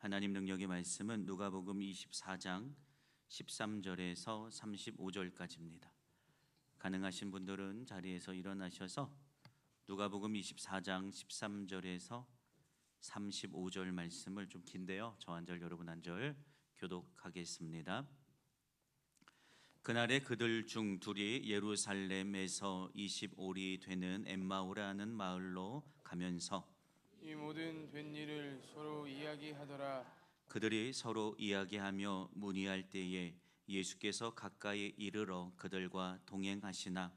하나님 능력의 말씀은 누가복음 24장 13절에서 35절까지입니다. 가능하신 분들은 자리에서 일어나셔서 누가복음 24장 13절에서 35절 말씀을 좀 긴데요, 저 한 절 여러분 한 절 교독하겠습니다. 그날에 그들 중 둘이 예루살렘에서 25리 되는 엠마오라는 마을로 가면서 이 모든 된 일을 서로 이야기하더라. 그들이 서로 이야기하며 문의할 때에 예수께서 가까이 이르러 그들과 동행하시나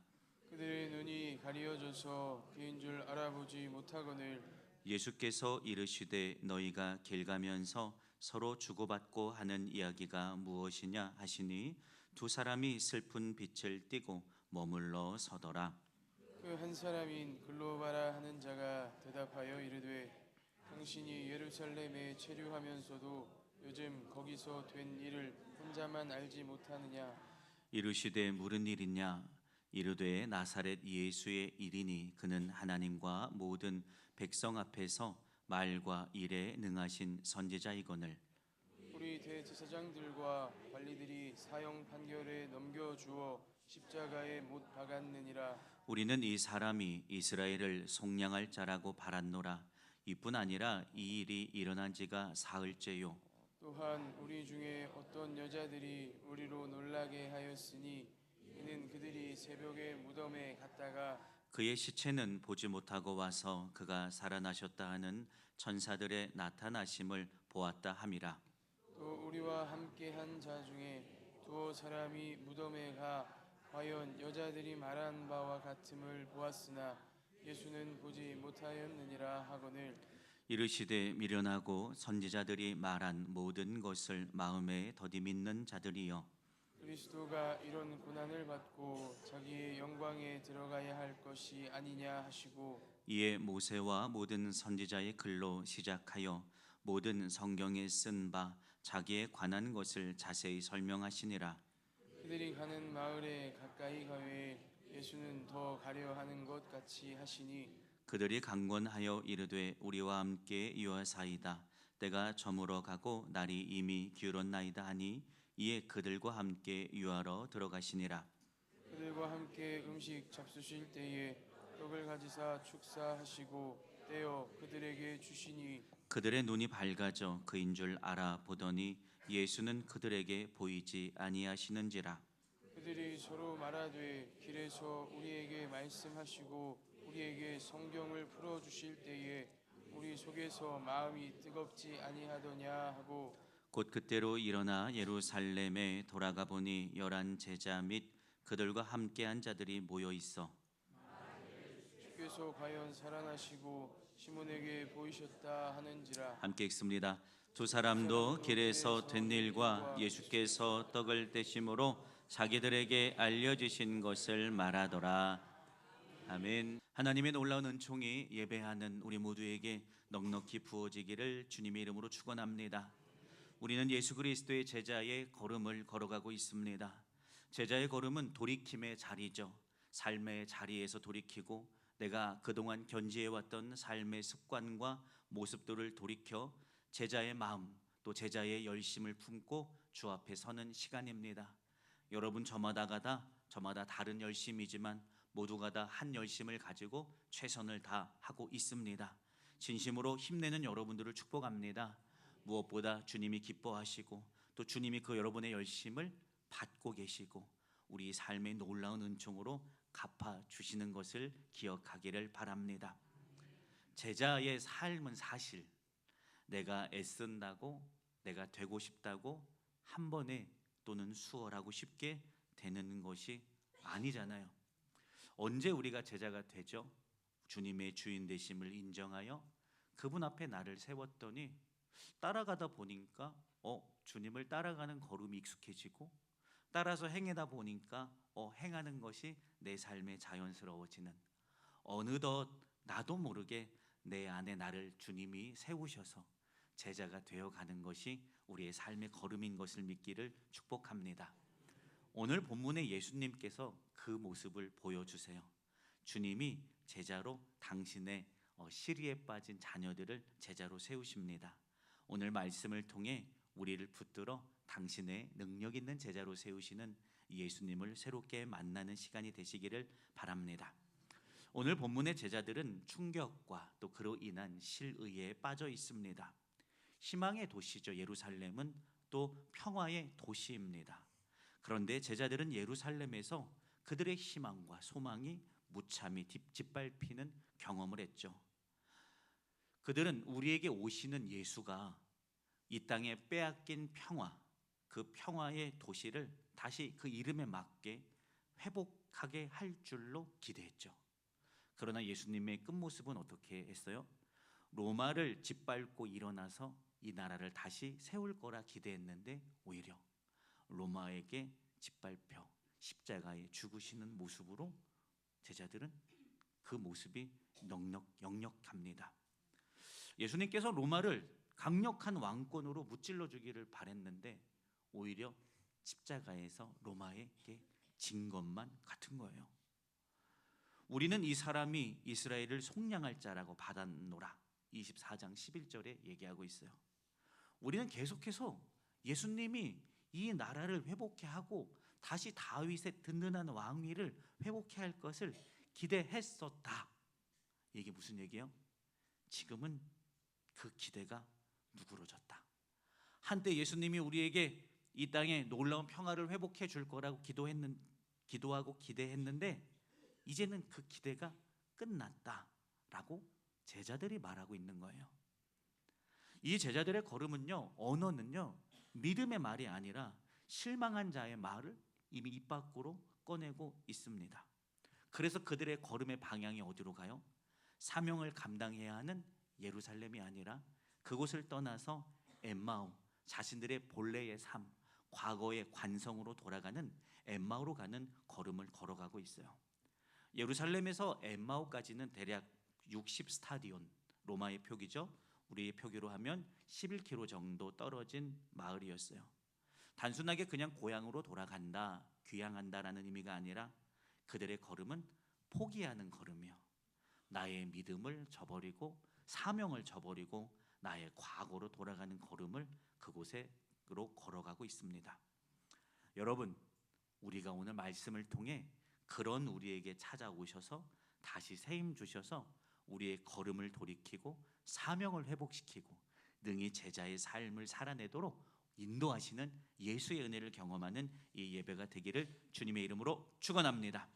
그들의 눈이 가리어져서 그인 줄 알아보지 못하거늘 예수께서 이르시되 너희가 길 가면서 서로 주고받고 하는 이야기가 무엇이냐 하시니 두 사람이 슬픈 빛을 띠고 머물러 서더라. 그 한 사람인 글로바라 하는 자가 대답하여 이르되 당신이 예루살렘에 체류하면서도 요즘 거기서 된 일을 혼자만 알지 못하느냐. 이르시되 무슨 일이냐 이르되 나사렛 예수의 일이니 그는 하나님과 모든 백성 앞에서 말과 일에 능하신 선지자이거늘 우리 대제사장들과 관리들이 사형 판결에 넘겨주어 십자가에 못 박았느니라. 우리는 이 사람이 이스라엘을 속량할 자라고 바랐노라. 이뿐 아니라 이 일이 일어난 지가 사흘째요. 또한 우리 중에 어떤 여자들이 우리로 놀라게 하였으니 이는 그들이 새벽에 무덤에 갔다가 그의 시체는 보지 못하고 와서 그가 살아나셨다 하는 천사들의 나타나심을 보았다 함이라. 또 우리와 함께한 자 중에 두어 사람이 무덤에 가 과연 여자들이 말한 바와 같음을 보았으나 예수는 보지 못하였느니라 하거늘 이르시되 미련하고 선지자들이 말한 모든 것을 마음에 더디 믿는 자들이여 그리스도가 이런 고난을 받고 자기의 영광에 들어가야 할 것이 아니냐 하시고 이에 모세와 모든 선지자의 글로 시작하여 모든 성경에 쓴 바 자기에 관한 것을 자세히 설명하시니라. 그들이 가는 마을에 가까이 가매 예수는 더 가려 하는 것 같이 하시니 그들이 강권하여 이르되 우리와 함께 유하사이다. 때가 저물어 가고 날이 이미 기울었나이다 하니 이에 그들과 함께 유하러 들어가시니라. 그들과 함께 음식 잡수실 때에 떡을 가지사 축사하시고 떼어 그들에게 주시니 그들의 눈이 밝아져 그인 줄 알아보더니 예수는 그들에게 보이지 아니하시는지라. 그들이 서로 말하되 길에서 우리에게 말씀하시고 우리에게 성경을 풀어 주실 때에 우리 속에서 마음이 뜨겁지 아니하더냐 하고 곧 그때로 일어나 예루살렘에 돌아가 보니 11 제자 및 그들과 함께한 자들이 모여 있어 주께서 과연 살아나시고 시몬에게 보이셨다 하는지라. 함께 읽습니다. 두 사람도 길에서 된 일과 예수께서 떡을 떼심으로 자기들에게 알려주신 것을 말하더라. 아멘. 하나님의 놀라운 은총이 예배하는 우리 모두에게 넉넉히 부어지기를 주님의 이름으로 축원합니다. 우리는 예수 그리스도의 제자의 걸음을 걸어가고 있습니다. 제자의 걸음은 돌이킴의 자리죠. 삶의 자리에서 돌이키고 내가 그동안 견지해왔던 삶의 습관과 모습들을 돌이켜 제자의 마음 또 제자의 열심을 품고 주 앞에 서는 시간입니다. 여러분 저마다 다른 열심이지만 모두가 다 한 열심을 가지고 최선을 다하고 있습니다. 진심으로 힘내는 여러분들을 축복합니다. 무엇보다 주님이 기뻐하시고 또 주님이 그 여러분의 열심을 받고 계시고 우리 삶의 놀라운 은총으로 갚아주시는 것을 기억하기를 바랍니다. 제자의 삶은 사실 내가 애쓴다고 내가 되고 싶다고 한 번에 또는 수월하고 쉽게 되는 것이 아니잖아요. 언제 우리가 제자가 되죠? 주님의 주인 되심을 인정하여 그분 앞에 나를 세웠더니 따라가다 보니까 주님을 따라가는 걸음이 익숙해지고 따라서 행하다 보니까 행하는 것이 내 삶에 자연스러워지는 어느덧 나도 모르게 내 안에 나를 주님이 세우셔서 제자가 되어가는 것이 우리의 삶의 걸음인 것을 믿기를 축복합니다. 오늘 본문에 예수님께서 그 모습을 보여주세요. 주님이 제자로 당신의 시리에 빠진 자녀들을 제자로 세우십니다. 오늘 말씀을 통해 우리를 붙들어 당신의 능력 있는 제자로 세우시는 예수님을 새롭게 만나는 시간이 되시기를 바랍니다. 오늘 본문의 제자들은 충격과 또 그로 인한 실의에 빠져 있습니다. 희망의 도시죠. 예루살렘은 또 평화의 도시입니다. 그런데 제자들은 예루살렘에서 그들의 희망과 소망이 무참히 짓밟히는 경험을 했죠. 그들은 우리에게 오시는 예수가 이 땅에 빼앗긴 평화, 그 평화의 도시를 다시 그 이름에 맞게 회복하게 할 줄로 기대했죠. 그러나 예수님의 끝모습은 어떻게 했어요? 로마를 짓밟고 일어나서 이 나라를 다시 세울 거라 기대했는데 오히려 로마에게 짓밟혀 십자가에 죽으시는 모습으로 제자들은 그 모습이 역력합니다. 예수님께서 로마를 강력한 왕권으로 무찔러 주기를 바랬는데 오히려 십자가에서 로마에게 진 것만 같은 거예요. 우리는 이 사람이 이스라엘을 속량할 자라고 받았노라 24장 11절에 얘기하고 있어요. 우리는 계속해서 예수님이 이 나라를 회복해 하고 다시 다윗의 든든한 왕위를 회복해 할 것을 기대했었다. 이게 무슨 얘기예요? 지금은 그 기대가 누그러졌다. 한때 예수님이 우리에게 이 땅에 놀라운 평화를 회복해 줄 거라고 기도하고 기대했는데 이제는 그 기대가 끝났다라고 제자들이 말하고 있는 거예요. 이 제자들의 걸음은요, 언어는요, 믿음의 말이 아니라 실망한 자의 말을 이미 입 밖으로 꺼내고 있습니다. 그래서 그들의 걸음의 방향이 어디로 가요? 사명을 감당해야 하는 예루살렘이 아니라 그곳을 떠나서 엠마오, 자신들의 본래의 삶, 과거의 관성으로 돌아가는 엠마오로 가는 걸음을 걸어가고 있어요. 예루살렘에서 엠마오까지는 대략 60스타디온, 로마의 표기죠. 우리의 표기로 하면 11km 정도 떨어진 마을이었어요. 단순하게 그냥 고향으로 돌아간다, 귀향한다라는 의미가 아니라 그들의 걸음은 포기하는 걸음이요. 나의 믿음을 저버리고 사명을 저버리고 나의 과거로 돌아가는 걸음을 그곳으로 걸어가고 있습니다. 여러분, 우리가 오늘 말씀을 통해 그런 우리에게 찾아오셔서 다시 세임 주셔서 우리의 걸음을 돌이키고 사명을 회복시키고 능히 제자의 삶을 살아내도록 인도하시는 예수의 은혜를 경험하는 이 예배가 되기를 주님의 이름으로 축원합니다.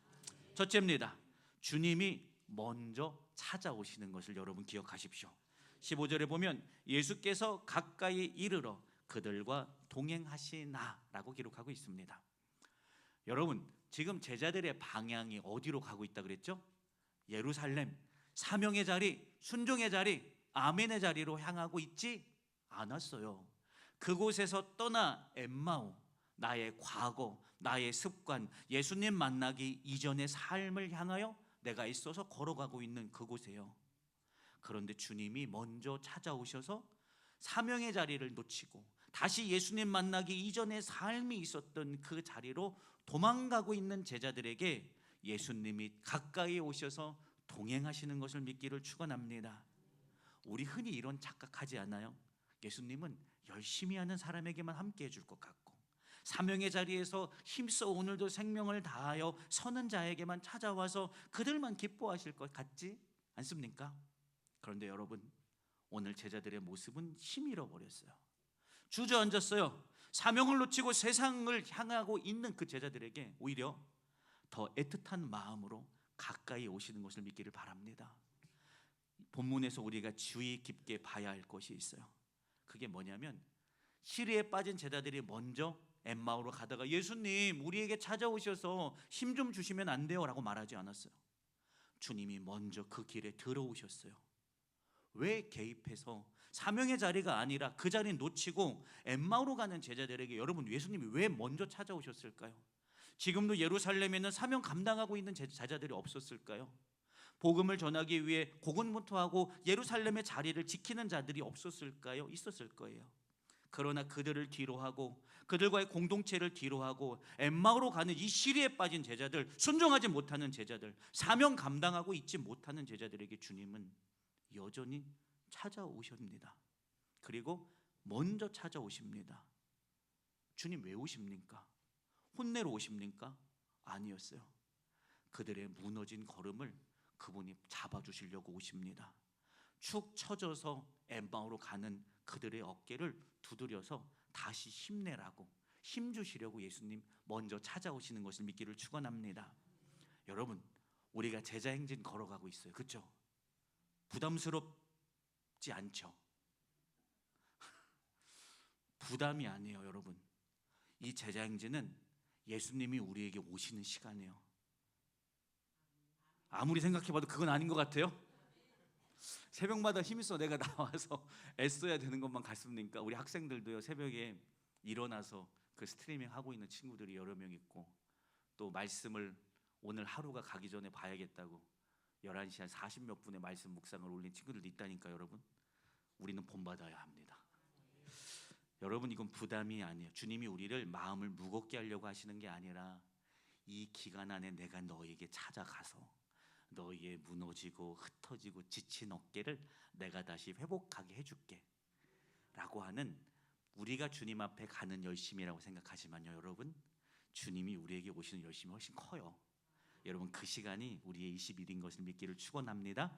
첫째입니다. 주님이 먼저 찾아오시는 것을 여러분 기억하십시오. 15절에 보면 예수께서 가까이 이르러 그들과 동행하시나라고 기록하고 있습니다. 여러분, 지금 제자들의 방향이 어디로 가고 있다 그랬죠? 예루살렘, 사명의 자리, 순종의 자리, 아멘의 자리로 향하고 있지 않았어요. 그곳에서 떠나 엠마오, 나의 과거, 나의 습관, 예수님 만나기 이전의 삶을 향하여 내가 있어서 걸어가고 있는 그곳이에요. 그런데 주님이 먼저 찾아오셔서 사명의 자리를 놓치고 다시 예수님 만나기 이전의 삶이 있었던 그 자리로 도망가고 있는 제자들에게 예수님이 가까이 오셔서 동행하시는 것을 믿기를 축원합니다. 우리 흔히 이런 착각하지 않아요? 예수님은 열심히 하는 사람에게만 함께 해줄 것 같고 사명의 자리에서 힘써 오늘도 생명을 다하여 서는 자에게만 찾아와서 그들만 기뻐하실 것 같지 않습니까? 그런데 여러분, 오늘 제자들의 모습은 힘 잃어버렸어요. 주저앉았어요. 사명을 놓치고 세상을 향하고 있는 그 제자들에게 오히려 더 애틋한 마음으로 가까이 오시는 것을 믿기를 바랍니다. 본문에서 우리가 주의 깊게 봐야 할 것이 있어요. 그게 뭐냐면 시리에 빠진 제자들이 먼저 엠마오로 가다가 예수님 우리에게 찾아오셔서 힘 좀 주시면 안 돼요? 라고 말하지 않았어요. 주님이 먼저 그 길에 들어오셨어요. 왜 개입해서 사명의 자리가 아니라 그 자리는 놓치고 엠마오로 가는 제자들에게 여러분 예수님이 왜 먼저 찾아오셨을까요? 지금도 예루살렘에는 사명 감당하고 있는 제자들이 없었을까요? 복음을 전하기 위해 고군분투하고 예루살렘의 자리를 지키는 자들이 없었을까요? 있었을 거예요. 그러나 그들을 뒤로하고 그들과의 공동체를 뒤로하고 엠마오로 가는 이 시리에 빠진 제자들, 순종하지 못하는 제자들, 사명 감당하고 있지 못하는 제자들에게 주님은 여전히 찾아오십니다. 그리고 먼저 찾아오십니다. 주님 왜 오십니까? 혼내러 오십니까? 아니었어요. 그들의 무너진 걸음을 그분이 잡아주시려고 오십니다. 축 처져서 엠마오로 가는 그들의 어깨를 두드려서 다시 힘내라고, 힘 주시려고 예수님 먼저 찾아오시는 것을 믿기를 축원합니다. 여러분, 우리가 제자 행진 걸어가고 있어요. 그렇죠? 부담스럽지 않죠? 부담이 아니에요, 여러분. 이 제자 행진은 예수님이 우리에게 오시는 시간이에요. 아무리 생각해봐도 그건 아닌 것 같아요. 새벽마다 힘있어 내가 나와서 애써야 되는 것만 같습니까? 우리 학생들도요, 새벽에 일어나서 그 스트리밍 하고 있는 친구들이 여러 명 있고, 또 말씀을 오늘 하루가 가기 전에 봐야겠다고 11시 한 40몇 분의 말씀 묵상을 올린 친구들도 있다니까. 여러분, 우리는 본받아야 합니다. 여러분, 이건 부담이 아니에요. 주님이 우리를 마음을 무겁게 하려고 하시는 게 아니라, 이 기간 안에 내가 너에게 찾아가서 너희의 무너지고 흩어지고 지친 어깨를 내가 다시 회복하게 해줄게 라고 하는, 우리가 주님 앞에 가는 열심이라고 생각하지만요, 여러분, 주님이 우리에게 오시는 열심이 훨씬 커요. 여러분, 그 시간이 우리의 20일인 것을 믿기를 축원합니다.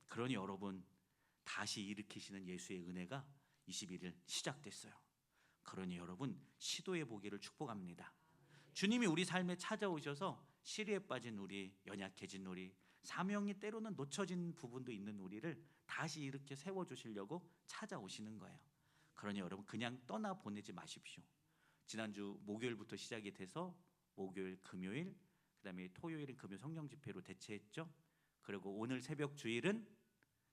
그러니 여러분, 다시 일으키시는 예수의 은혜가 21일 시작됐어요. 그러니 여러분, 시도해 보기를 축복합니다. 주님이 우리 삶에 찾아오셔서 시리에 빠진 우리, 연약해진 우리, 사명이 때로는 놓쳐진 부분도 있는 우리를 다시 이렇게 세워주시려고 찾아오시는 거예요. 그러니 여러분, 그냥 떠나 보내지 마십시오. 지난주 목요일부터 시작이 돼서 목요일, 금요일, 그 다음에 토요일은 금요 성령 집회로 대체했죠. 그리고 오늘 새벽 주일은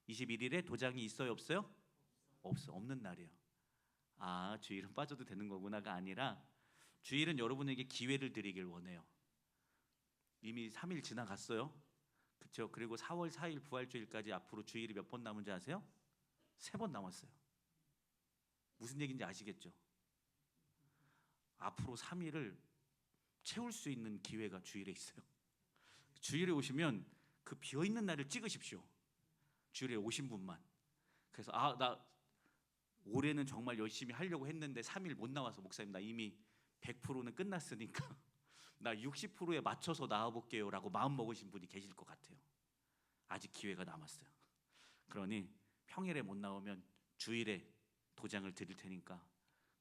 21일에 도장이 있어요, 없어요? 없는 날이에요. 아, 주일은 빠져도 되는 거구나가 아니라, 주일은 여러분에게 기회를 드리길 원해요. 이미 3일 지나갔어요. 그렇죠? 그리고 4월 4일 부활주일까지 앞으로 주일이 몇 번 남은지 아세요? 3번 남았어요. 무슨 얘기인지 아시겠죠? 앞으로 3일을 채울 수 있는 기회가 주일에 있어요. 주일에 오시면 그 비어있는 날을 찍으십시오. 주일에 오신 분만. 그래서 나 올해는 정말 열심히 하려고 했는데 3일 못 나와서, 목사님 나 이미 100%는 끝났으니까 나 60%에 맞춰서 나와볼게요 라고 마음 먹으신 분이 계실 것 같아요. 아직 기회가 남았어요. 그러니 평일에 못 나오면 주일에 도장을 드릴 테니까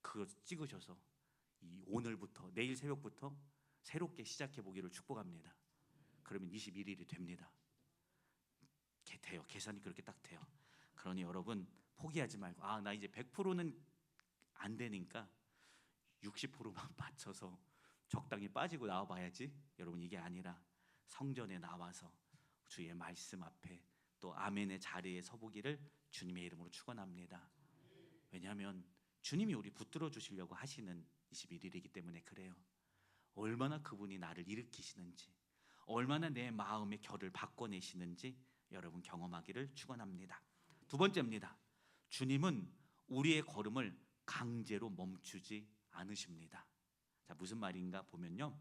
그거 찍으셔서 이 오늘부터, 내일 새벽부터 새롭게 시작해 보기를 축복합니다. 그러면 21일이 됩니다. 돼요. 계산이 그렇게 딱 돼요. 그러니 여러분, 포기하지 말고, 나 이제 100%는 안 되니까 60%만 맞춰서 적당히 빠지고 나와봐야지. 여러분, 이게 아니라 성전에 나와서 주의 말씀 앞에 또 아멘의 자리에 서보기를 주님의 이름으로 축원합니다. 왜냐하면 주님이 우리 붙들어 주시려고 하시는 21일이기 때문에 그래요. 얼마나 그분이 나를 일으키시는지, 얼마나 내 마음의 결을 바꿔내시는지 여러분 경험하기를 축원합니다. 두 번째입니다. 주님은 우리의 걸음을 강제로 멈추지 않으십니다. 자, 무슨 말인가 보면요,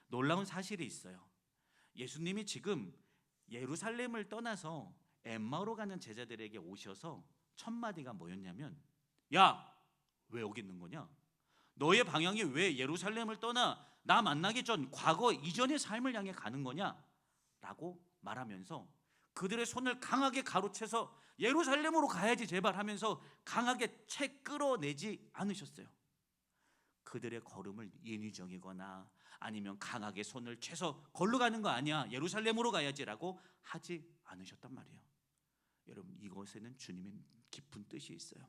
놀라운 사실이 있어요. 예수님이 지금 예루살렘을 떠나서 엠마오로 가는 제자들에게 오셔서 첫 마디가 뭐였냐면, 야, 왜 여기 있는 거냐? 너의 방향이 왜 예루살렘을 떠나 나 만나기 전 과거 이전의 삶을 향해 가는 거냐? 라고 말하면서 그들의 손을 강하게 가로채서 예루살렘으로 가야지 제발 하면서 강하게 채 끌어내지 않으셨어요. 그들의 걸음을 인위적이거나 아니면 강하게 손을 채서 걸로 가는 거 아니야, 예루살렘으로 가야지라고 하지 않으셨단 말이에요. 여러분, 이것에는 주님의 깊은 뜻이 있어요.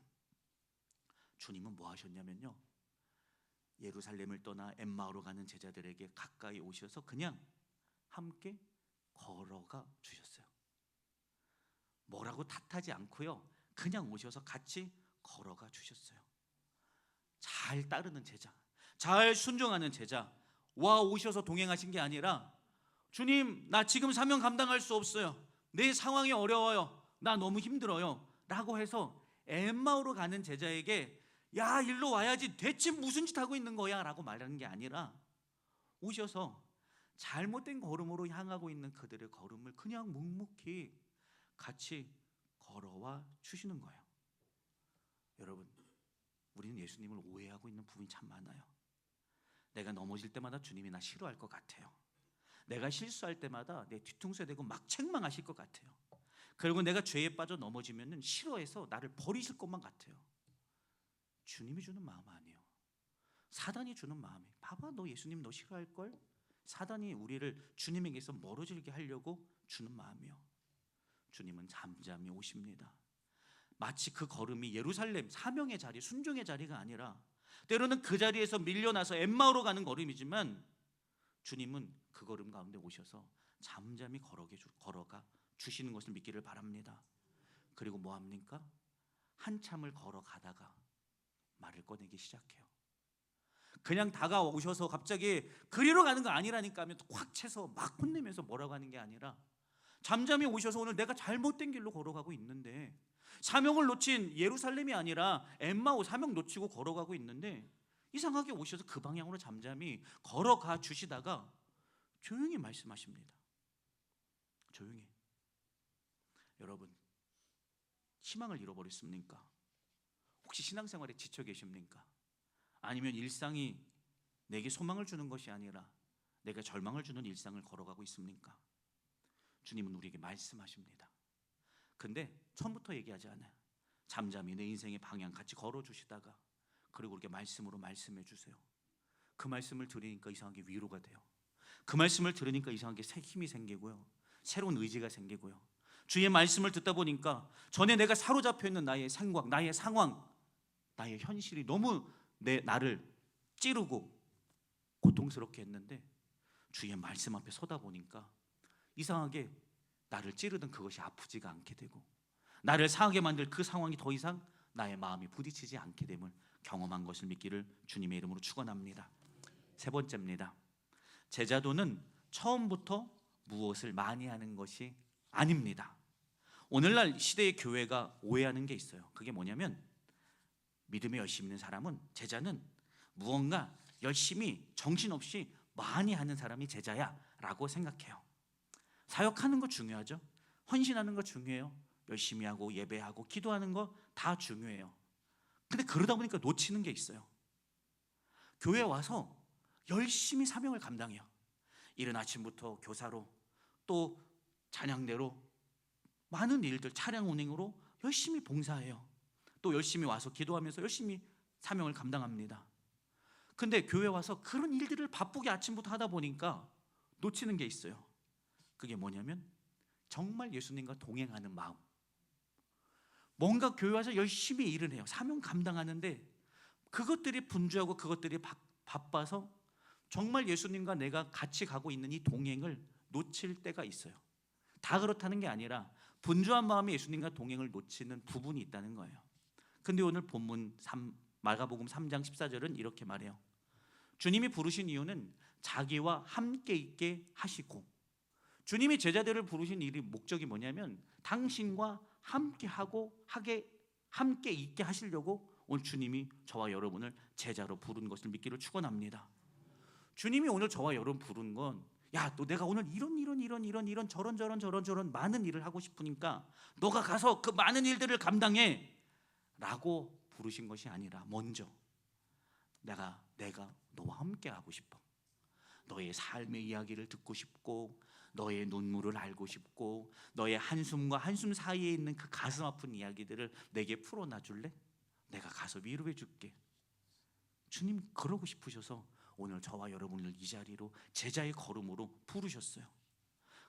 주님은 뭐 하셨냐면요, 예루살렘을 떠나 엠마오로 가는 제자들에게 가까이 오셔서 그냥 함께 걸어가 주셨어요. 뭐라고 탓하지 않고요, 그냥 오셔서 같이 걸어가 주셨어요. 잘 따르는 제자, 잘 순종하는 제자 와 오셔서 동행하신 게 아니라, 주님 나 지금 사명 감당할 수 없어요, 내 상황이 어려워요, 나 너무 힘들어요 라고 해서 엠마오로 가는 제자에게 야 일로 와야지, 대체 무슨 짓 하고 있는 거야 라고 말하는 게 아니라, 오셔서 잘못된 걸음으로 향하고 있는 그들의 걸음을 그냥 묵묵히 같이 걸어와 주시는 거예요. 여러분, 우리는 예수님을 오해하고 있는 부분이 참 많아요. 내가 넘어질 때마다 주님이 나 싫어할 것 같아요. 내가 실수할 때마다 내 뒤통수에 대고 막 책망하실 것 같아요. 그리고 내가 죄에 빠져 넘어지면 싫어해서 나를 버리실 것만 같아요. 주님이 주는 마음 아니에요. 사단이 주는 마음이에요. 봐봐, 너 예수님 너 싫어할걸? 사단이 우리를 주님에게서 멀어지게 하려고 주는 마음이요. 주님은 잠잠히 오십니다. 마치 그 걸음이 예루살렘 사명의 자리, 순종의 자리가 아니라 때로는 그 자리에서 밀려나서 엠마오로 가는 걸음이지만 주님은 그 걸음 가운데 오셔서 잠잠히 걸어가 주시는 것을 믿기를 바랍니다. 그리고 뭐 합니까? 한참을 걸어가다가 말을 꺼내기 시작해요. 그냥 다가오셔서 갑자기 그리로 가는 거 아니라니까 하면 확 채서 막 혼내면서 뭐라고 하는 게 아니라 잠잠히 오셔서 오늘 내가 잘못된 길로 걸어가고 있는데, 사명을 놓친 예루살렘이 아니라 엠마오 사명 놓치고 걸어가고 있는데 이상하게 오셔서 그 방향으로 잠잠히 걸어가 주시다가 조용히 말씀하십니다. 조용히. 여러분, 희망을 잃어버렸습니까? 혹시 신앙생활에 지쳐 계십니까? 아니면 일상이 내게 소망을 주는 것이 아니라 내가 절망을 주는 일상을 걸어가고 있습니까? 주님은 우리에게 말씀하십니다. 근데 처음부터 얘기하지 않아요. 잠잠히 내 인생의 방향 같이 걸어주시다가 그리고 이렇게 말씀으로 말씀해 주세요. 그 말씀을 들으니까 이상하게 위로가 돼요. 그 말씀을 들으니까 이상하게 새 힘이 생기고요, 새로운 의지가 생기고요. 주의 말씀을 듣다 보니까 전에 내가 사로잡혀 있는 나의 생각, 나의 상황, 나의 현실이 너무 나를 찌르고 고통스럽게 했는데 주의 말씀 앞에 서다 보니까 이상하게 나를 찌르던 그것이 아프지가 않게 되고 나를 상하게 만들 그 상황이 더 이상 나의 마음이 부딪히지 않게 됨을 경험한 것을 믿기를 주님의 이름으로 축원합니다. 세 번째입니다. 제자도는 처음부터 무엇을 많이 하는 것이 아닙니다. 오늘날 시대의 교회가 오해하는 게 있어요. 그게 뭐냐면 믿음에 열심히 있는 사람은, 제자는 무언가 열심히 정신없이 많이 하는 사람이 제자야 라고 생각해요. 사역하는 거 중요하죠. 헌신하는 거 중요해요. 열심히 하고 예배하고 기도하는 거 다 중요해요. 근데 그러다 보니까 놓치는 게 있어요. 교회에 와서 열심히 사명을 감당해요. 이른 아침부터 교사로, 또 찬양대로, 많은 일들, 차량 운행으로 열심히 봉사해요. 또 열심히 와서 기도하면서 열심히 사명을 감당합니다. 근데 교회 와서 그런 일들을 바쁘게 아침부터 하다 보니까 놓치는 게 있어요. 그게 뭐냐면 정말 예수님과 동행하는 마음. 뭔가 교회 와서 열심히 일을 해요. 사명 감당하는데 그것들이 분주하고 그것들이 바빠서 정말 예수님과 내가 같이 가고 있는 이 동행을 놓칠 때가 있어요. 다 그렇다는 게 아니라 분주한 마음에 예수님과 동행을 놓치는 부분이 있다는 거예요. 근데 오늘 본문 마가복음 3장 14절은 이렇게 말해요. 주님이 부르신 이유는 자기와 함께 있게 하시고, 주님이 제자들을 부르신 일이 목적이 뭐냐면 당신과 함께 있게 하시려고 오늘 주님이 저와 여러분을 제자로 부른 것을 믿기를 축원합니다. 주님이 오늘 저와 여러분 부른 건, 야, 너 내가 오늘 이런 저런 많은 일을 하고 싶으니까 너가 가서 그 많은 일들을 감당해 라고 부르신 것이 아니라, 먼저 내가 너와 함께 하고 싶어. 너의 삶의 이야기를 듣고 싶고, 너의 눈물을 알고 싶고, 너의 한숨과 한숨 사이에 있는 그 가슴 아픈 이야기들을 내게 풀어놔 줄래? 내가 가서 위로해 줄게. 주님 그러고 싶으셔서 오늘 저와 여러분을 이 자리로 제자의 걸음으로 부르셨어요.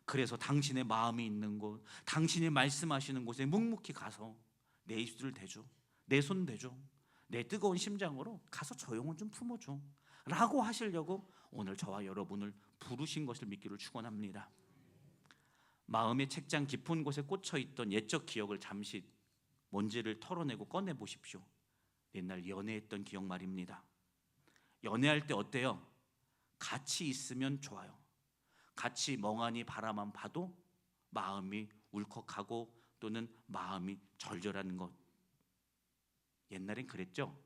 그래서 당신의 마음이 있는 곳, 당신이 말씀하시는 곳에 묵묵히 가서 내 입술을 대줘, 내 손 대줘, 내 뜨거운 심장으로 가서 저 영혼 좀 품어줘 라고 하시려고 오늘 저와 여러분을 부르신 것을 믿기를 축원합니다. 마음의 책장 깊은 곳에 꽂혀있던 옛적 기억을 잠시 먼지를 털어내고 꺼내보십시오. 옛날 연애했던 기억 말입니다. 연애할 때 어때요? 같이 있으면 좋아요. 같이 멍하니 바라만 봐도 마음이 울컥하고 또는 마음이 절절한 것. 옛날엔 그랬죠?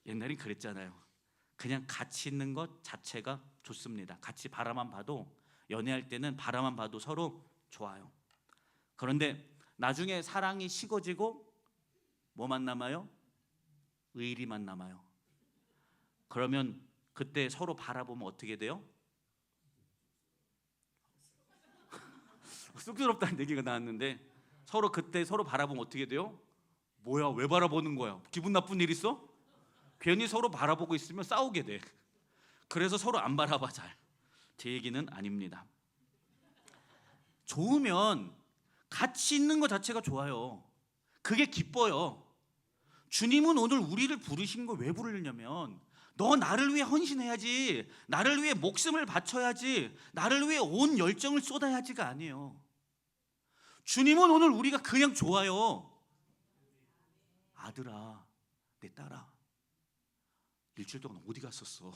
옛날엔 그랬잖아요. 그냥 같이 있는 것 자체가 좋습니다. 같이 바라만 봐도, 연애할 때는 바라만 봐도 서로 좋아요. 그런데 나중에 사랑이 식어지고 뭐만 남아요? 의리만 남아요. 그러면 그때 서로 바라보면 어떻게 돼요? 쑥스럽다는 얘기가 나왔는데 서로 그때 서로 바라보면 어떻게 돼요? 뭐야, 왜 바라보는 거야? 기분 나쁜 일 있어? 괜히 서로 바라보고 있으면 싸우게 돼. 그래서 서로 안 바라봐 잘. 제 얘기는 아닙니다. 좋으면 같이 있는 것 자체가 좋아요. 그게 기뻐요. 주님은 오늘 우리를 부르신 거 왜 부르려면 너 나를 위해 헌신해야지, 나를 위해 목숨을 바쳐야지, 나를 위해 온 열정을 쏟아야지가 아니에요. 주님은 오늘 우리가 그냥 좋아요. 아들아, 내 딸아, 일주일 동안 어디 갔었어?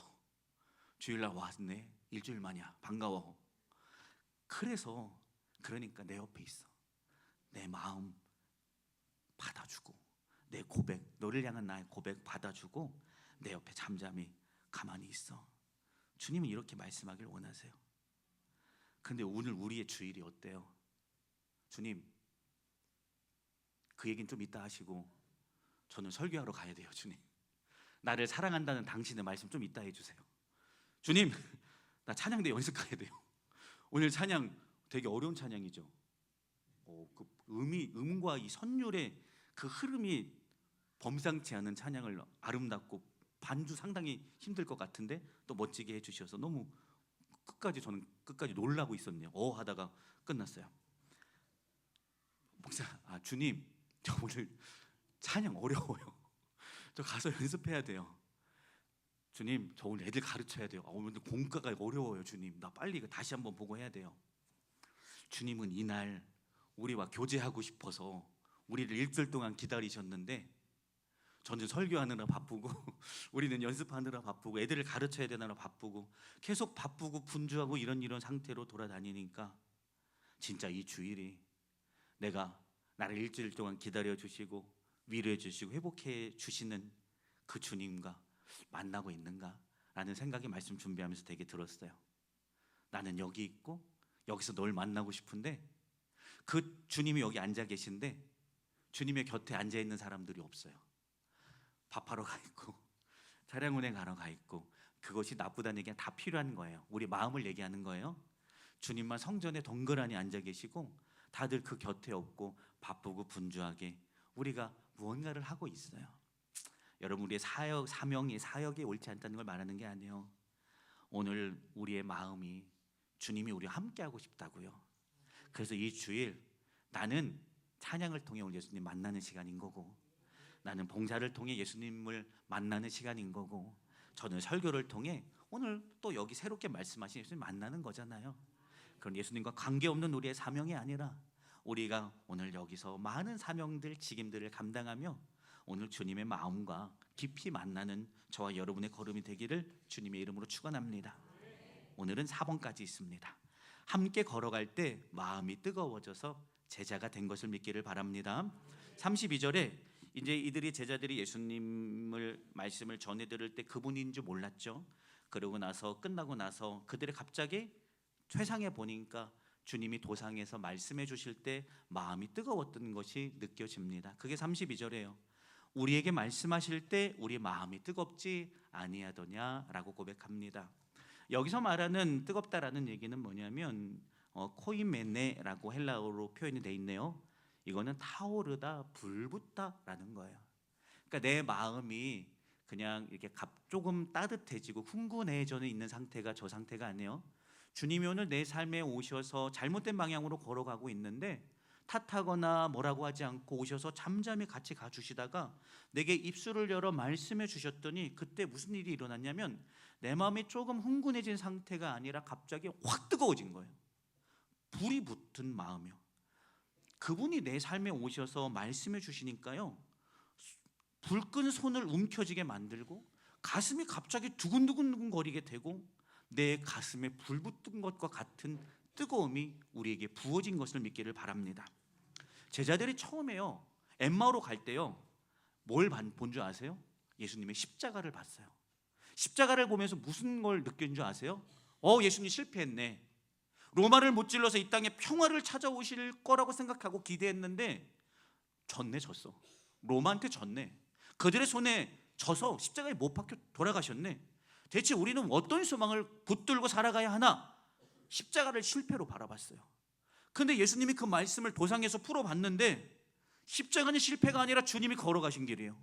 주일날 왔네. 일주일 만이야. 반가워. 그러니까 내 옆에 있어. 내 마음 받아주고, 내 고백, 너를 향한 나의 고백 받아주고, 내 옆에 잠잠히 가만히 있어. 주님은 이렇게 말씀하길 원하세요. 근데 오늘 우리의 주일이 어때요? 주님, 그 얘기는 좀 이따 하시고 저는 설교하러 가야 돼요. 주님, 나를 사랑한다는 당신의 말씀 좀 이따 해주세요. 주님, 나 찬양대 연습 가야 돼요. 오늘 찬양 되게 어려운 찬양이죠. 그 음과 이 선율의 그 흐름이 범상치 않은 찬양을 아름답고 반주 상당히 힘들 것 같은데 또 멋지게 해주셔서 너무 저는 끝까지 놀라고 있었네요. 하다가 끝났어요. 목사, 주님, 저 오늘 찬양 어려워요. 저 가서 연습해야 돼요. 주님, 저 오늘 애들 가르쳐야 돼요. 오늘 공과가 어려워요. 주님, 나 빨리 다시 한번 보고 해야 돼요. 주님은 이날 우리와 교제하고 싶어서 우리를 일주일 동안 기다리셨는데 저는 설교하느라 바쁘고 우리는 연습하느라 바쁘고 애들을 가르쳐야 되느라 바쁘고 계속 바쁘고 분주하고 이런 상태로 돌아다니니까 진짜 이 주일이 내가 나를 일주일 동안 기다려 주시고 위로해 주시고 회복해 주시는 그 주님과 만나고 있는가? 라는 생각이 말씀 준비하면서 되게 들었어요. 나는 여기 있고 여기서 널 만나고 싶은데 그 주님이 여기 앉아 계신데 주님의 곁에 앉아 있는 사람들이 없어요. 밥하러 가 있고 차량운행 가러 가 있고 그것이 나쁘다는 얘기가 다 필요한 거예요. 우리 마음을 얘기하는 거예요. 주님만 성전에 덩그러니 앉아 계시고 다들 그 곁에 없고 바쁘고 분주하게 우리가 무언가를 하고 있어요. 여러분, 우리의 사명이 사역이 옳지 않다는 걸 말하는 게 아니에요. 오늘 우리의 마음이 주님이 우리와 함께하고 싶다고요. 그래서 이 주일 나는 찬양을 통해 오늘 예수님 만나는 시간인 거고, 나는 봉사를 통해 예수님을 만나는 시간인 거고, 저는 설교를 통해 오늘 또 여기 새롭게 말씀하신 예수님 만나는 거잖아요. 그런 예수님과 관계없는 우리의 사명이 아니라 우리가 오늘 여기서 많은 사명들, 직임들을 감당하며 오늘 주님의 마음과 깊이 만나는 저와 여러분의 걸음이 되기를 주님의 이름으로 축원합니다. 오늘은 4번까지 있습니다. 함께 걸어갈 때 마음이 뜨거워져서 제자가 된 것을 믿기를 바랍니다. 32절에 이제 이들이 제자들이 예수님을 말씀을 전해 들을 때 그분인 줄 몰랐죠. 그러고 나서 끝나고 나서 그들이 갑자기 회상해 보니까 주님이 도상에서 말씀해 주실 때 마음이 뜨거웠던 것이 느껴집니다. 그게 32절이에요. 우리에게 말씀하실 때 우리 마음이 뜨겁지 아니하더냐라고 고백합니다. 여기서 말하는 뜨겁다라는 얘기는 뭐냐면 코이메네라고 헬라어로 표현이 돼 있네요. 이거는 타오르다, 불붙다라는 거예요. 그러니까 내 마음이 그냥 이렇게 조금 따뜻해지고 훈훈해져 있는 상태가 저 상태가 아니에요. 주님이 오늘 내 삶에 오셔서 잘못된 방향으로 걸어가고 있는데 탓하거나 뭐라고 하지 않고 오셔서 잠잠히 같이 가주시다가 내게 입술을 열어 말씀해 주셨더니 그때 무슨 일이 일어났냐면 내 마음이 조금 훈훈해진 상태가 아니라 갑자기 확 뜨거워진 거예요. 불이 붙은 마음이요. 그분이 내 삶에 오셔서 말씀해 주시니까요, 불끈 손을 움켜쥐게 만들고 가슴이 갑자기 두근두근 거리게 되고 내 가슴에 불 붙은 것과 같은 뜨거움이 우리에게 부어진 것을 믿기를 바랍니다. 제자들이 처음에요, 엠마오로 갈 때요, 뭘 본 줄 아세요? 예수님의 십자가를 봤어요. 십자가를 보면서 무슨 걸 느낀 줄 아세요? 예수님 실패했네. 로마를 못 질러서 이 땅에 평화를 찾아오실 거라고 생각하고 기대했는데 졌어. 로마한테 졌네. 그들의 손에 져서 십자가에 못 박혀 돌아가셨네. 대체 우리는 어떤 소망을 붙들고 살아가야 하나? 십자가를 실패로 바라봤어요. 근데 예수님이 그 말씀을 도상에서 풀어봤는데 십자가는 실패가 아니라 주님이 걸어가신 길이에요.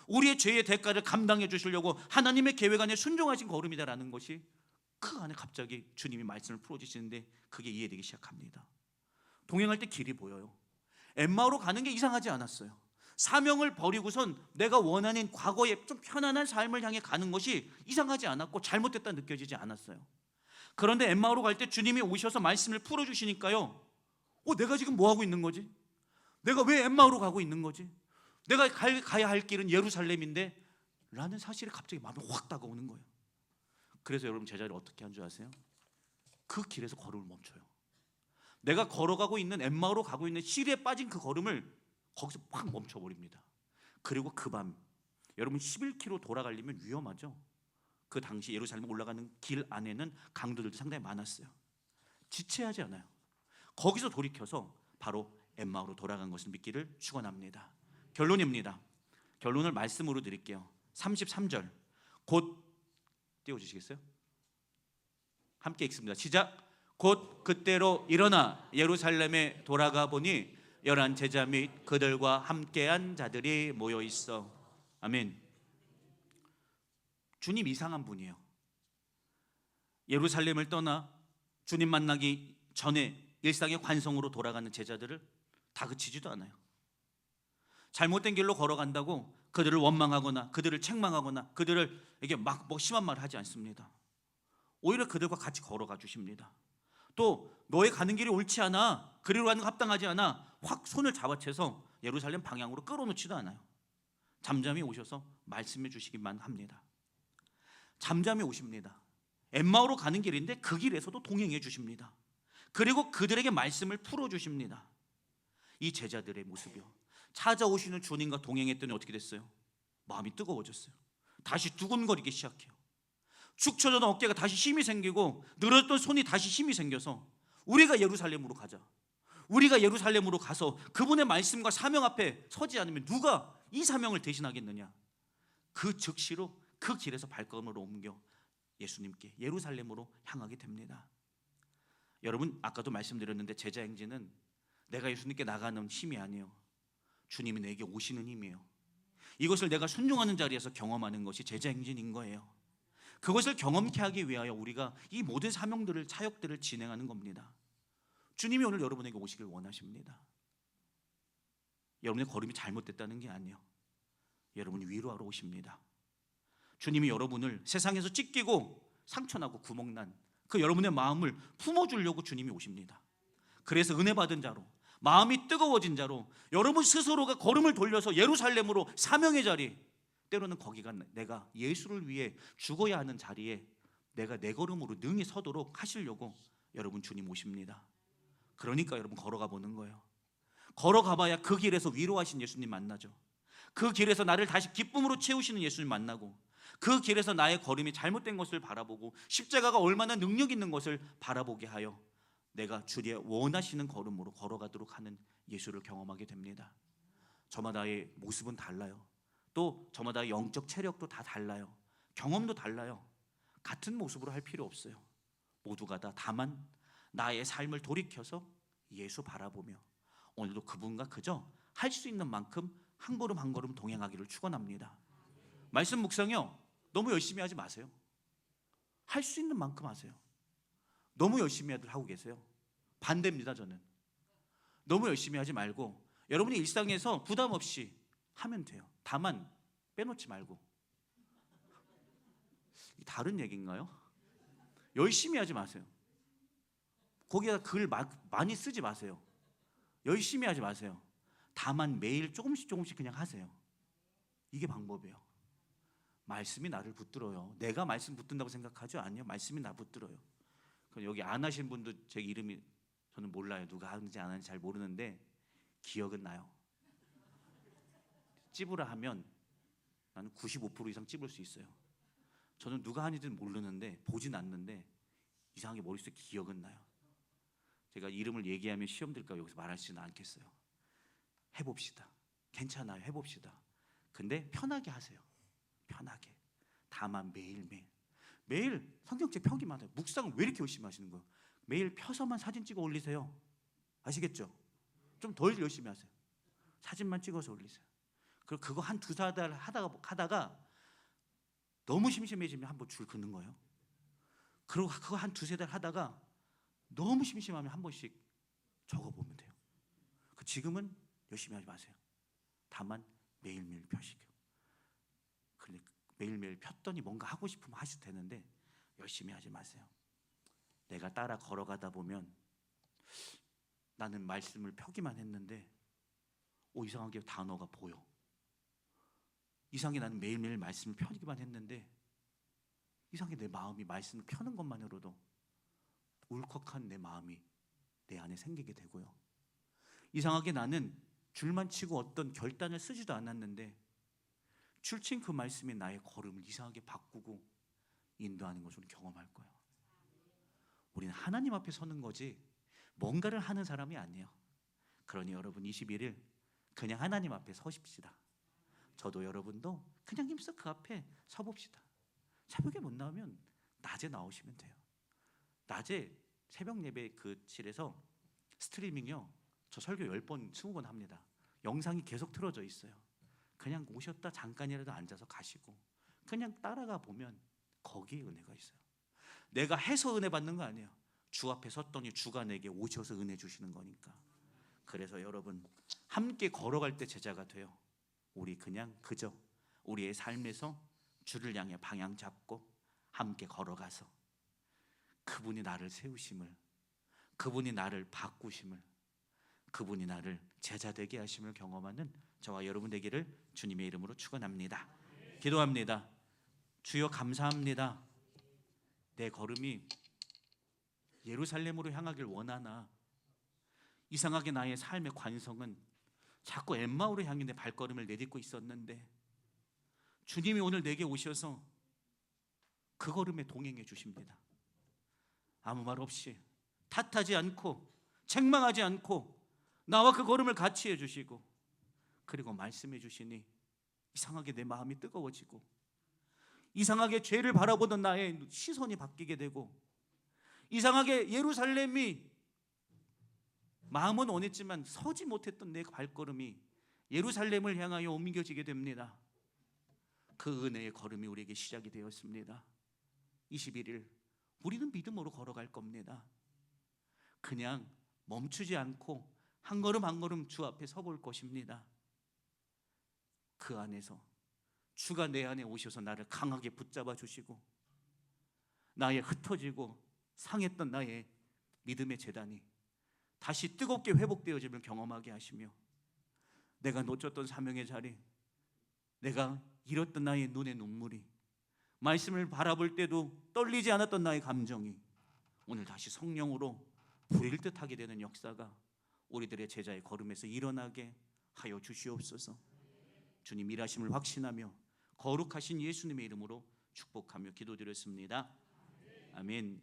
우리의 죄의 대가를 감당해 주시려고 하나님의 계획 안에 순종하신 걸음이다라는 것이 그 안에 갑자기 주님이 말씀을 풀어주시는데 그게 이해되기 시작합니다. 동행할 때 길이 보여요. 엠마오로 가는 게 이상하지 않았어요. 사명을 버리고선 내가 원하는 과거의 좀 편안한 삶을 향해 가는 것이 이상하지 않았고 잘못됐다 느껴지지 않았어요. 그런데 엠마오로 갈 때 주님이 오셔서 말씀을 풀어주시니까요, 내가 지금 뭐 하고 있는 거지? 내가 왜 엠마오로 가고 있는 거지? 내가 가야 할 길은 예루살렘인데 라는 사실이 갑자기 마음에 확 다가오는 거예요. 그래서 여러분 제자들이 어떻게 한 줄 아세요? 그 길에서 걸음을 멈춰요. 내가 걸어가고 있는 엠마오로 가고 있는 시리에 빠진 그 걸음을 거기서 확 멈춰버립니다. 그리고 그 밤 여러분 11km 돌아가려면 위험하죠. 그 당시 예루살렘 올라가는 길 안에는 강도들도 상당히 많았어요. 지체하지 않아요. 거기서 돌이켜서 바로 엠마오로 돌아간 것을 믿기를 축원합니다. 결론입니다. 결론을 말씀으로 드릴게요. 33절 곧 띄워주시겠어요? 함께 읽습니다. 시작. 곧 그때로 일어나 예루살렘에 돌아가 보니 11 제자 및 그들과 함께한 자들이 모여 있어. 아멘. 주님 이상한 분이에요. 예루살렘을 떠나 주님 만나기 전에 일상의 관성으로 돌아가는 제자들을 다그치지도 않아요. 잘못된 길로 걸어간다고 그들을 원망하거나 그들을 책망하거나 그들에게 막 심한 말을 하지 않습니다. 오히려 그들과 같이 걸어가 주십니다. 또 너의 가는 길이 옳지 않아, 그리로 가는 거 합당하지 않아, 확 손을 잡아채서 예루살렘 방향으로 끌어놓지도 않아요. 잠잠히 오셔서 말씀해 주시기만 합니다. 잠잠히 오십니다. 엠마오로 가는 길인데 그 길에서도 동행해 주십니다. 그리고 그들에게 말씀을 풀어주십니다. 이 제자들의 모습이요, 찾아오시는 주님과 동행했더니 어떻게 됐어요? 마음이 뜨거워졌어요. 다시 두근거리기 시작해요. 축 처졌던 어깨가 다시 힘이 생기고 늘었던 손이 다시 힘이 생겨서 우리가 예루살렘으로 가자, 우리가 예루살렘으로 가서 그분의 말씀과 사명 앞에 서지 않으면 누가 이 사명을 대신하겠느냐. 그 즉시로 그 길에서 발걸음을 옮겨 예수님께 예루살렘으로 향하게 됩니다. 여러분 아까도 말씀드렸는데 제자 행진은 내가 예수님께 나가는 힘이 아니에요. 주님이 내게 오시는 힘이에요. 이것을 내가 순종하는 자리에서 경험하는 것이 제자 행진인 거예요. 그것을 경험케 하기 위하여 우리가 이 모든 사명들을, 사역들을 진행하는 겁니다. 주님이 오늘 여러분에게 오시길 원하십니다. 여러분의 걸음이 잘못됐다는 게 아니에요. 여러분이 위로하러 오십니다. 주님이 여러분을 세상에서 찢기고 상처나고 구멍난 그 여러분의 마음을 품어주려고 주님이 오십니다. 그래서 은혜 받은 자로, 마음이 뜨거워진 자로 여러분 스스로가 걸음을 돌려서 예루살렘으로, 사명의 자리, 때로는 거기가 내가 예수를 위해 죽어야 하는 자리에 내가 내 걸음으로 능히 서도록 하시려고 여러분 주님 오십니다. 그러니까 여러분 걸어가 보는 거예요. 걸어가 봐야 그 길에서 위로하신 예수님 만나죠. 그 길에서 나를 다시 기쁨으로 채우시는 예수님 만나고, 그 길에서 나의 걸음이 잘못된 것을 바라보고 십자가가 얼마나 능력 있는 것을 바라보게 하여 내가 주의 원하시는 걸음으로 걸어가도록 하는 예수를 경험하게 됩니다. 저마다의 모습은 달라요. 또 저마다 영적 체력도 다 달라요. 경험도 달라요. 같은 모습으로 할 필요 없어요. 모두가 다 다만 나의 삶을 돌이켜서 예수 바라보며 오늘도 그분과 그저 할 수 있는 만큼 한 걸음 한 걸음 동행하기를 축원합니다. 말씀 묵상요, 너무 열심히 하지 마세요. 할 수 있는 만큼 하세요. 너무 열심히 하고 계세요. 반대입니다. 저는 너무 열심히 하지 말고 여러분이 일상에서 부담 없이 하면 돼요. 다만 빼놓지 말고. 다른 얘기인가요? 열심히 하지 마세요. 거기다 글 많이 쓰지 마세요. 열심히 하지 마세요. 다만 매일 조금씩 그냥 하세요. 이게 방법이에요. 말씀이 나를 붙들어요. 내가 말씀 붙든다고 생각하죠? 아니요, 말씀이 나 붙들어요. 여기 안 하신 분도 제 이름이 저는 몰라요. 누가 하는지 안 하는지 잘 모르는데 기억은 나요. 찝으라 하면 나는 95% 이상 찝을 수 있어요. 저는 누가 하는지는 모르는데, 보진 않는데 이상하게 머릿속에 기억은 나요. 제가 이름을 얘기하면 시험 들까 여기서 말하지는 않겠어요. 해봅시다. 괜찮아요. 해봅시다. 근데 편하게 하세요. 편하게. 다만 매일 성경책 펴기만 해요. 묵상을 왜 이렇게 열심히 하시는 거예요? 매일 펴서만 사진 찍어 올리세요. 아시겠죠? 좀 덜 열심히 하세요. 사진만 찍어서 올리세요. 그리고 그거 한 두세 달 하다가 너무 심심해지면 한번 줄 긋는 거예요. 그리고 그거 한 두세 달 하다가 너무 심심하면 한 번씩 적어보면 돼요. 지금은 열심히 하지 마세요. 다만 매일매일 펴시고. 그러니까 매일매일 폈더니 뭔가 하고 싶으면 하셔도 되는데 열심히 하지 마세요. 내가 따라 걸어가다 보면 나는 말씀을 펴기만 했는데 이상하게 단어가 보여. 이상하게 나는 매일매일 말씀을 펴기만 했는데 이상하게 내 마음이 말씀을 펴는 것만으로도 울컥한 내 마음이 내 안에 생기게 되고요. 이상하게 나는 줄만 치고 어떤 결단을 쓰지도 않았는데 줄친 그 말씀이 나의 걸음을 이상하게 바꾸고 인도하는 것을 경험할 거예요. 우리는 하나님 앞에 서는 거지 뭔가를 하는 사람이 아니에요. 그러니 여러분 21일 그냥 하나님 앞에 서십시다. 저도 여러분도 그냥 힘써 그 앞에 서봅시다. 새벽에 못 나오면 낮에 나오시면 돼요. 낮에 새벽 예배 그 실에서 스트리밍요, 저 설교 10번 20번 합니다. 영상이 계속 틀어져 있어요. 그냥 오셨다 잠깐이라도 앉아서 가시고 그냥 따라가 보면 거기에 은혜가 있어요. 내가 해서 은혜 받는 거 아니에요. 주 앞에 섰더니 주가 내게 오셔서 은혜 주시는 거니까. 그래서 여러분 함께 걸어갈 때 제자가 돼요. 우리 그냥 그저 우리의 삶에서 주를 향해 방향 잡고 함께 걸어가서 그분이 나를 세우심을, 그분이 나를 바꾸심을, 그분이 나를 제자 되게 하심을 경험하는 저와 여러분 되기를 주님의 이름으로 축원합니다. 기도합니다. 주여 감사합니다. 내 걸음이 예루살렘으로 향하길 원하나 이상하게 나의 삶의 관성은 자꾸 엠마오로 향해 내 발걸음을 내딛고 있었는데 주님이 오늘 내게 오셔서 그 걸음에 동행해 주십니다. 아무 말 없이 탓하지 않고 책망하지 않고 나와 그 걸음을 같이 해주시고 그리고 말씀해 주시니 이상하게 내 마음이 뜨거워지고 이상하게 죄를 바라보던 나의 시선이 바뀌게 되고 이상하게 예루살렘이 마음은 원했지만 서지 못했던 내 발걸음이 예루살렘을 향하여 옮겨지게 됩니다. 그 은혜의 걸음이 우리에게 시작이 되었습니다. 21일 우리는 믿음으로 걸어갈 겁니다. 그냥 멈추지 않고 한 걸음 한 걸음 주 앞에 서볼 것입니다. 그 안에서 주가 내 안에 오셔서 나를 강하게 붙잡아 주시고 나의 흩어지고 상했던 나의 믿음의 재단이 다시 뜨겁게 회복되어짐을 경험하게 하시며 내가 놓쳤던 사명의 자리, 내가 잃었던 나의 눈의 눈물이, 말씀을 바라볼 때도 떨리지 않았던 나의 감정이 오늘 다시 성령으로 불일 듯하게 되는 역사가 우리들의 제자의 걸음에서 일어나게 하여 주시옵소서. 주님 일하심을 확신하며 거룩하신 예수님의 이름으로 축복하며 기도드렸습니다. 아멘.